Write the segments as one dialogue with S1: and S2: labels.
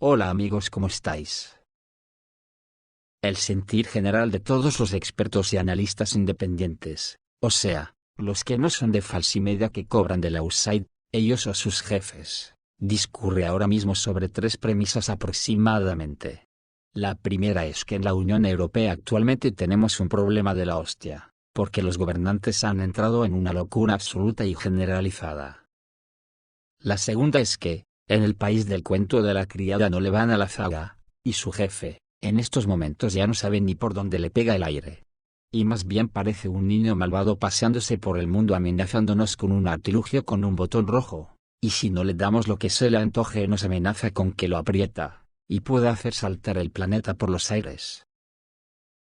S1: Hola amigos, ¿cómo estáis? El sentir general de todos los expertos y analistas independientes, o sea, los que no son de falsimedia que cobran del outside, ellos o sus jefes, discurre ahora mismo sobre tres premisas aproximadamente. La primera es que en la Unión Europea actualmente tenemos un problema de la hostia, porque los gobernantes han entrado en una locura absoluta y generalizada. La segunda es que, en el país del cuento de la criada no le van a la zaga, y su jefe, en estos momentos ya no sabe ni por dónde le pega el aire. Y más bien parece un niño malvado paseándose por el mundo amenazándonos con un artilugio con un botón rojo, y si no le damos lo que se le antoje nos amenaza con que lo aprieta, y puede hacer saltar el planeta por los aires.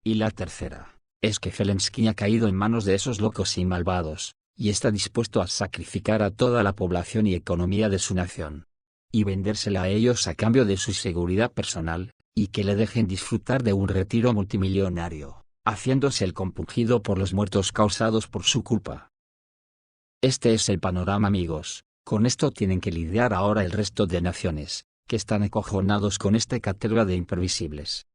S1: Y la tercera, es que Zelensky ha caído en manos de esos locos y malvados, y está dispuesto a sacrificar a toda la población y economía de su nación. Y vendérsela a ellos a cambio de su seguridad personal, y que le dejen disfrutar de un retiro multimillonario, haciéndose el compungido por los muertos causados por su culpa. Este es el panorama amigos, con esto tienen que lidiar ahora el resto de naciones, que están acojonados con esta cátedra de imprevisibles.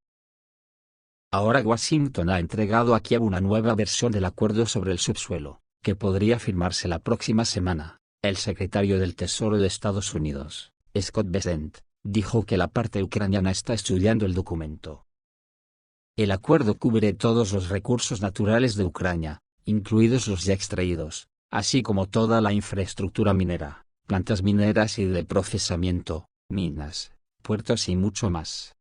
S1: Ahora Washington ha entregado a Kiev una nueva versión del acuerdo sobre el subsuelo, que podría firmarse la próxima semana. El secretario del Tesoro de Estados Unidos, Scott Bessent, dijo que la parte ucraniana está estudiando el documento. El acuerdo cubre todos los recursos naturales de Ucrania, incluidos los ya extraídos, así como toda la infraestructura minera, plantas mineras y de procesamiento, minas, puertos y mucho más.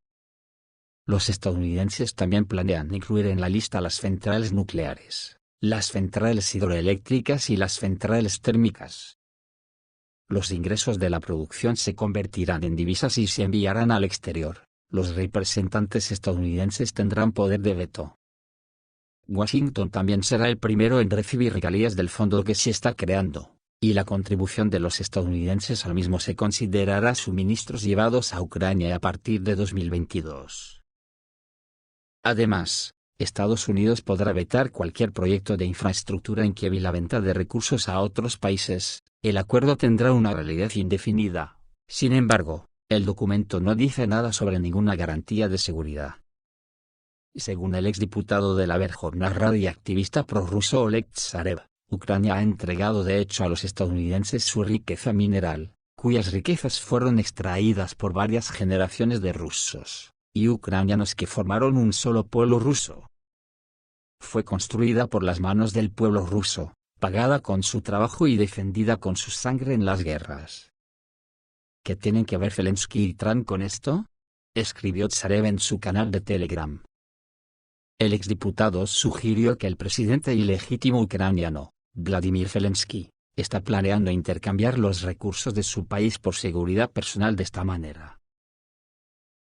S1: Los estadounidenses también planean incluir en la lista las centrales nucleares, las centrales hidroeléctricas y las centrales térmicas. Los ingresos de la producción se convertirán en divisas y se enviarán al exterior. Los representantes estadounidenses tendrán poder de veto. Washington también será el primero en recibir regalías del fondo que se está creando, y la contribución de los estadounidenses al mismo se considerará suministros llevados a Ucrania a partir de 2022. Además, Estados Unidos podrá vetar cualquier proyecto de infraestructura en Kiev y la venta de recursos a otros países. El acuerdo tendrá una validez indefinida. Sin embargo, el documento no dice nada sobre ninguna garantía de seguridad. Según el exdiputado de la Verkhovna Rada y activista prorruso Oleg Tsarev, Ucrania ha entregado de hecho a los estadounidenses su riqueza mineral, cuyas riquezas fueron extraídas por varias generaciones de rusos y ucranianos que formaron un solo pueblo ruso. Fue construida por las manos del pueblo ruso, pagada con su trabajo y defendida con su sangre en las guerras. ¿Qué tienen que ver Zelensky y Trump con esto?, escribió Tsarev en su canal de Telegram. El exdiputado sugirió que el presidente ilegítimo ucraniano, Vladimir Zelensky, está planeando intercambiar los recursos de su país por seguridad personal de esta manera.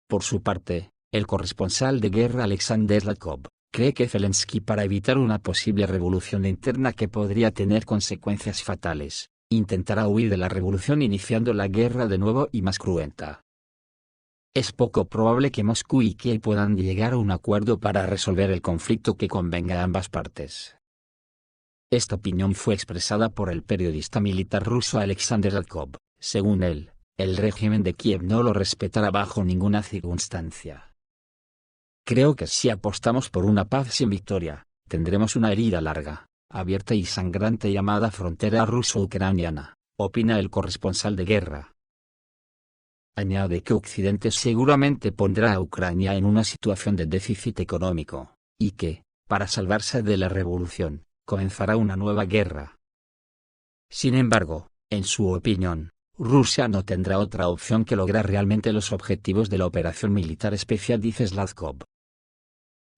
S1: Por su parte, el corresponsal de guerra Alexander Zlatkov cree que Zelensky, para evitar una posible revolución interna que podría tener consecuencias fatales, intentará huir de la revolución iniciando la guerra de nuevo y más cruenta. Es poco probable que Moscú y Kiev puedan llegar a un acuerdo para resolver el conflicto que convenga a ambas partes. Esta opinión fue expresada por el periodista militar ruso Alexander Zlatkov. Según él, el régimen de Kiev no lo respetará bajo ninguna circunstancia. Creo que si apostamos por una paz sin victoria, tendremos una herida larga, abierta y sangrante llamada frontera ruso-ucraniana, opina el corresponsal de guerra. Añade que Occidente seguramente pondrá a Ucrania en una situación de déficit económico, y que, para salvarse de la revolución, comenzará una nueva guerra. Sin embargo, en su opinión, Rusia no tendrá otra opción que lograr realmente los objetivos de la operación militar especial, dice Zlatkov.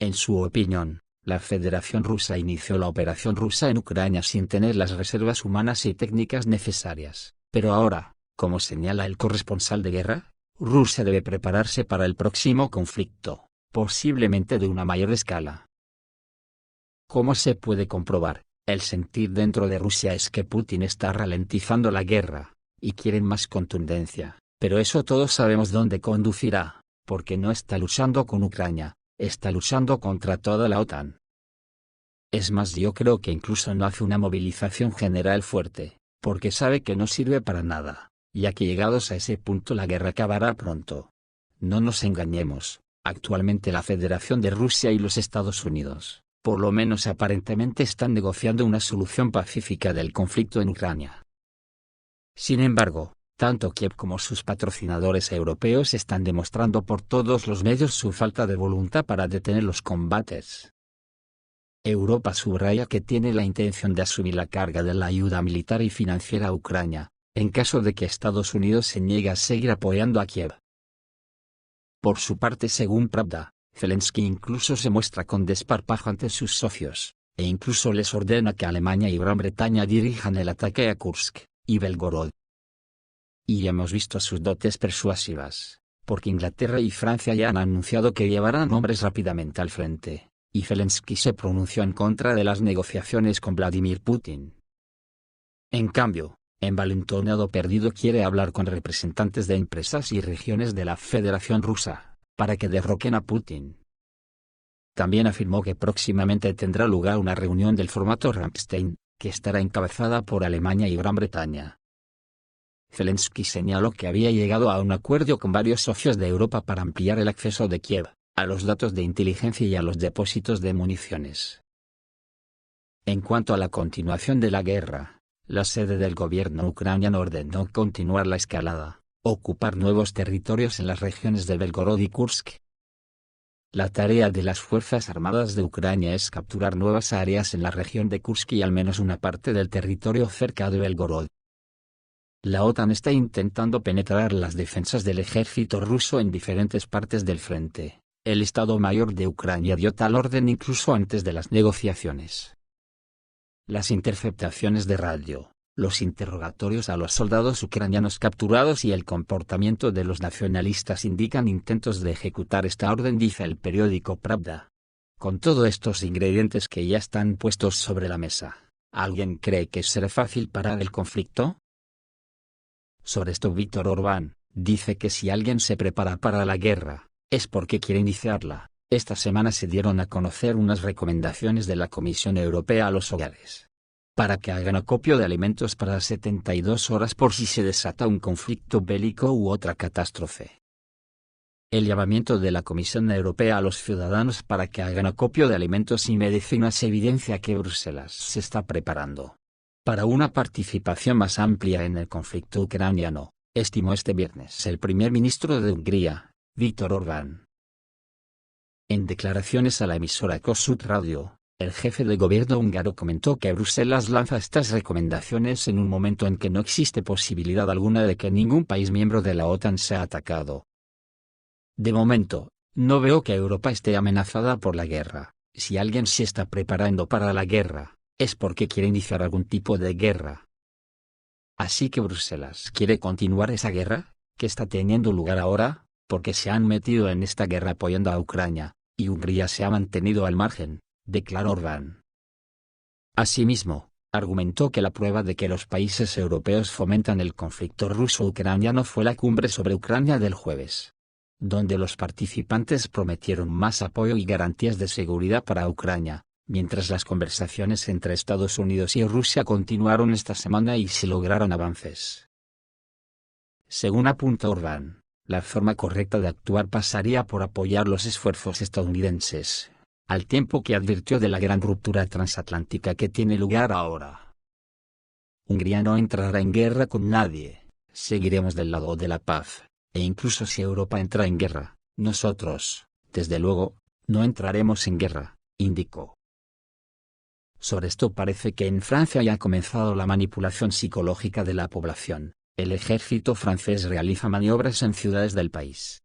S1: En su opinión, la Federación Rusa inició la operación rusa en Ucrania sin tener las reservas humanas y técnicas necesarias, pero ahora, como señala el corresponsal de guerra, Rusia debe prepararse para el próximo conflicto, posiblemente de una mayor escala. ¿Cómo se puede comprobar? El sentir dentro de Rusia es que Putin está ralentizando la guerra, y quieren más contundencia, pero eso todos sabemos dónde conducirá, porque no está luchando con Ucrania, está luchando contra toda la OTAN. Es más, yo creo que incluso no hace una movilización general fuerte, porque sabe que no sirve para nada, ya que llegados a ese punto la guerra acabará pronto. No nos engañemos, actualmente la Federación de Rusia y los Estados Unidos, por lo menos aparentemente están negociando una solución pacífica del conflicto en Ucrania. Sin embargo, tanto Kiev como sus patrocinadores europeos están demostrando por todos los medios su falta de voluntad para detener los combates. Europa subraya que tiene la intención de asumir la carga de la ayuda militar y financiera a Ucrania, en caso de que Estados Unidos se niegue a seguir apoyando a Kiev. Por su parte, según Pravda, Zelensky incluso se muestra con desparpajo ante sus socios, e incluso les ordena que Alemania y Gran Bretaña dirijan el ataque a Kursk y Belgorod. Y ya hemos visto sus dotes persuasivas, porque Inglaterra y Francia ya han anunciado que llevarán hombres rápidamente al frente, y Zelensky se pronunció en contra de las negociaciones con Vladimir Putin. En cambio, envalentonado Perdido quiere hablar con representantes de empresas y regiones de la Federación Rusa, para que derroquen a Putin. También afirmó que próximamente tendrá lugar una reunión del formato Ramstein, que estará encabezada por Alemania y Gran Bretaña. Zelensky señaló que había llegado a un acuerdo con varios socios de Europa para ampliar el acceso de Kiev a los datos de inteligencia y a los depósitos de municiones. En cuanto a la continuación de la guerra, la sede del gobierno ucraniano ordenó continuar la escalada, ocupar nuevos territorios en las regiones de Belgorod y Kursk. La tarea de las Fuerzas Armadas de Ucrania es capturar nuevas áreas en la región de Kursk y al menos una parte del territorio cerca de Belgorod. La OTAN está intentando penetrar las defensas del ejército ruso en diferentes partes del frente. El Estado Mayor de Ucrania dio tal orden incluso antes de las negociaciones. Las interceptaciones de radio, los interrogatorios a los soldados ucranianos capturados y el comportamiento de los nacionalistas indican intentos de ejecutar esta orden, dice el periódico Pravda. Con todos estos ingredientes que ya están puestos sobre la mesa, ¿alguien cree que será fácil parar el conflicto? Sobre esto Víctor Orbán dice que si alguien se prepara para la guerra, es porque quiere iniciarla. Esta semana se dieron a conocer unas recomendaciones de la Comisión Europea a los hogares, para que hagan acopio de alimentos para 72 horas por si se desata un conflicto bélico u otra catástrofe. El llamamiento de la Comisión Europea a los ciudadanos para que hagan acopio de alimentos y medicinas evidencia que Bruselas se está preparando para una participación más amplia en el conflicto ucraniano, estimó este viernes el primer ministro de Hungría, Viktor Orbán. En declaraciones a la emisora Kossuth Radio, el jefe de gobierno húngaro comentó que Bruselas lanza estas recomendaciones en un momento en que no existe posibilidad alguna de que ningún país miembro de la OTAN sea atacado. De momento, no veo que Europa esté amenazada por la guerra. Si alguien se está preparando para la guerra, es porque quiere iniciar algún tipo de guerra. Así que Bruselas quiere continuar esa guerra, que está teniendo lugar ahora, porque se han metido en esta guerra apoyando a Ucrania, y Hungría se ha mantenido al margen, declaró Orbán. Asimismo, argumentó que la prueba de que los países europeos fomentan el conflicto ruso-ucraniano fue la cumbre sobre Ucrania del jueves, donde los participantes prometieron más apoyo y garantías de seguridad para Ucrania, mientras las conversaciones entre Estados Unidos y Rusia continuaron esta semana y se lograron avances. Según apunta Orbán, la forma correcta de actuar pasaría por apoyar los esfuerzos estadounidenses, al tiempo que advirtió de la gran ruptura transatlántica que tiene lugar ahora. Hungría no entrará en guerra con nadie, seguiremos del lado de la paz, e incluso si Europa entra en guerra, nosotros, desde luego, no entraremos en guerra, indicó. Sobre esto parece que en Francia ya ha comenzado la manipulación psicológica de la población. El ejército francés realiza maniobras en ciudades del país.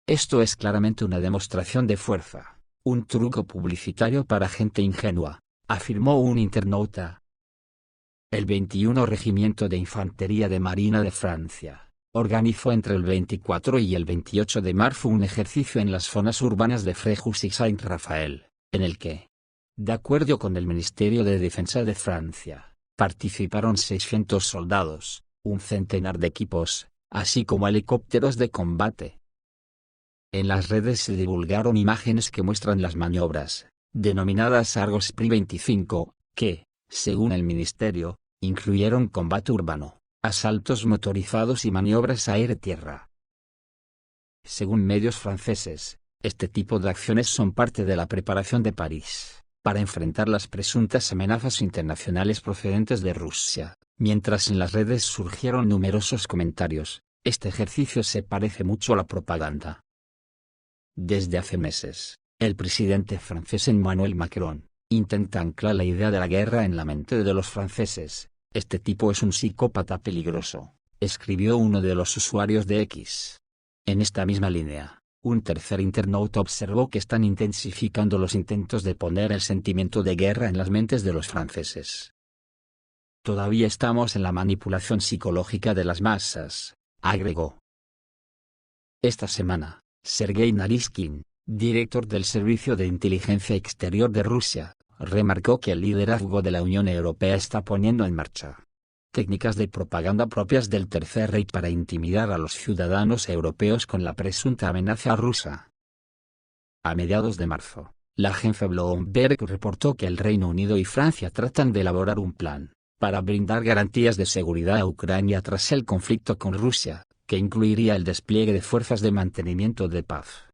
S1: Esto es claramente una demostración de fuerza, un truco publicitario para gente ingenua, afirmó un internauta. El 21 Regimiento de Infantería de Marina de Francia organizó entre el 24 y el 28 de marzo un ejercicio en las zonas urbanas de Fréjus y Saint-Raphaël, en el que, de acuerdo con el Ministerio de Defensa de Francia, participaron 600 soldados, un centenar de equipos, así como helicópteros de combate. En las redes se divulgaron imágenes que muestran las maniobras, denominadas Argos Pri 25, que, según el ministerio, incluyeron combate urbano, asaltos motorizados y maniobras aire-tierra. Según medios franceses, este tipo de acciones son parte de la preparación de París para enfrentar las presuntas amenazas internacionales procedentes de Rusia. Mientras en las redes surgieron numerosos comentarios, este ejercicio se parece mucho a la propaganda. Desde hace meses, el presidente francés Emmanuel Macron intenta anclar la idea de la guerra en la mente de los franceses. Este tipo es un psicópata peligroso, escribió uno de los usuarios de X. En esta misma línea, un tercer internauta observó que están intensificando los intentos de poner el sentimiento de guerra en las mentes de los franceses. Todavía estamos en la manipulación psicológica de las masas, agregó. Esta semana, Sergei Naryshkin, director del Servicio de Inteligencia Exterior de Rusia, remarcó que el liderazgo de la Unión Europea está poniendo en marcha técnicas de propaganda propias del Tercer Reich para intimidar a los ciudadanos europeos con la presunta amenaza rusa. A mediados de marzo, la agencia Bloomberg reportó que el Reino Unido y Francia tratan de elaborar un plan para brindar garantías de seguridad a Ucrania tras el conflicto con Rusia, que incluiría el despliegue de fuerzas de mantenimiento de paz.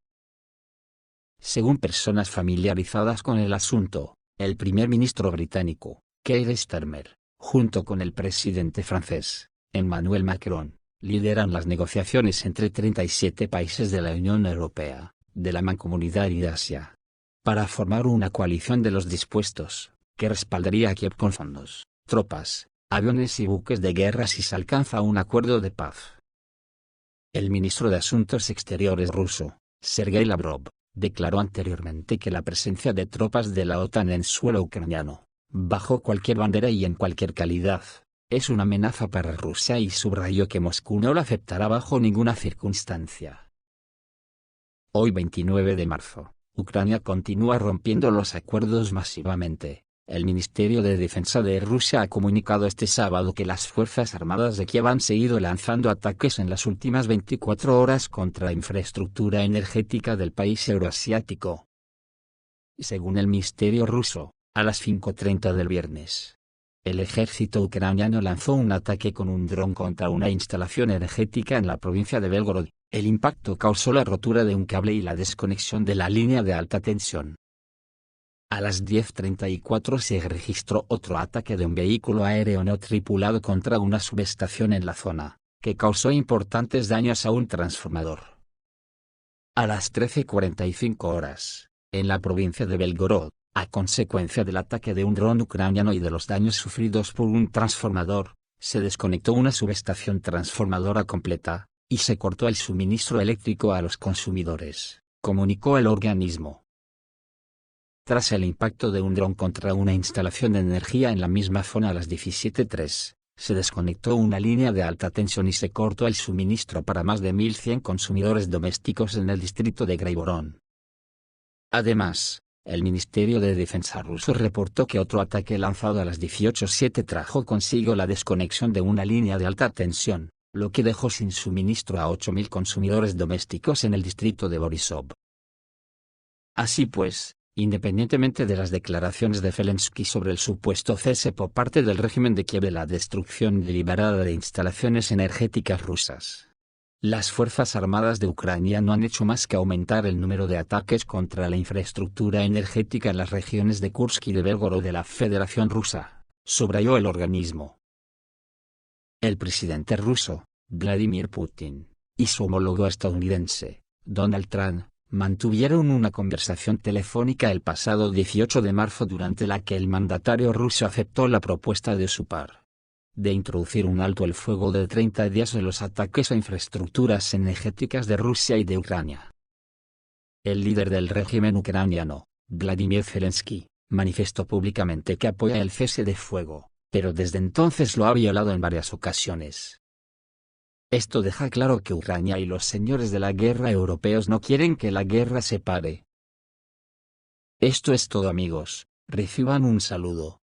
S1: Según personas familiarizadas con el asunto, el primer ministro británico, Keir Starmer, junto con el presidente francés, Emmanuel Macron, lideran las negociaciones entre 37 países de la Unión Europea, de la Mancomunidad y de Asia, para formar una coalición de los dispuestos, que respaldaría a Kiev con fondos, tropas, aviones y buques de guerra si se alcanza un acuerdo de paz. El ministro de Asuntos Exteriores ruso, Sergei Lavrov, declaró anteriormente que la presencia de tropas de la OTAN en suelo ucraniano, bajo cualquier bandera y en cualquier calidad, es una amenaza para Rusia y subrayó que Moscú no la aceptará bajo ninguna circunstancia. Hoy 29 de marzo, Ucrania continúa rompiendo los acuerdos masivamente. El Ministerio de Defensa de Rusia ha comunicado este sábado que las Fuerzas Armadas de Kiev han seguido lanzando ataques en las últimas 24 horas contra la infraestructura energética del país euroasiático. Según el Ministerio ruso, a las 5:30 del viernes, el ejército ucraniano lanzó un ataque con un dron contra una instalación energética en la provincia de Belgorod. El impacto causó la rotura de un cable y la desconexión de la línea de alta tensión. A las 10:34 se registró otro ataque de un vehículo aéreo no tripulado contra una subestación en la zona, que causó importantes daños a un transformador. A las 13:45 horas, en la provincia de Belgorod, a consecuencia del ataque de un dron ucraniano y de los daños sufridos por un transformador, se desconectó una subestación transformadora completa, y se cortó el suministro eléctrico a los consumidores, comunicó el organismo. Tras el impacto de un dron contra una instalación de energía en la misma zona a las 17:03, se desconectó una línea de alta tensión y se cortó el suministro para más de 1.100 consumidores domésticos en el distrito de Graivorón. Además, el Ministerio de Defensa ruso reportó que otro ataque lanzado a las 18:07 trajo consigo la desconexión de una línea de alta tensión, lo que dejó sin suministro a 8.000 consumidores domésticos en el distrito de Borisov. Así pues, independientemente de las declaraciones de Zelensky sobre el supuesto cese por parte del régimen de Kiev de la destrucción deliberada de instalaciones energéticas rusas, las Fuerzas Armadas de Ucrania no han hecho más que aumentar el número de ataques contra la infraestructura energética en las regiones de Kursk y de Belgorod de la Federación Rusa, subrayó el organismo. El presidente ruso, Vladimir Putin, y su homólogo estadounidense, Donald Trump, mantuvieron una conversación telefónica el pasado 18 de marzo durante la que el mandatario ruso aceptó la propuesta de su par de introducir un alto el fuego de 30 días en los ataques a infraestructuras energéticas de Rusia y de Ucrania. El líder del régimen ucraniano, Vladimir Zelensky, manifestó públicamente que apoya el cese de fuego, pero desde entonces lo ha violado en varias ocasiones. Esto deja claro que Ucrania y los señores de la guerra europeos no quieren que la guerra se pare. Esto es todo, amigos, reciban un saludo.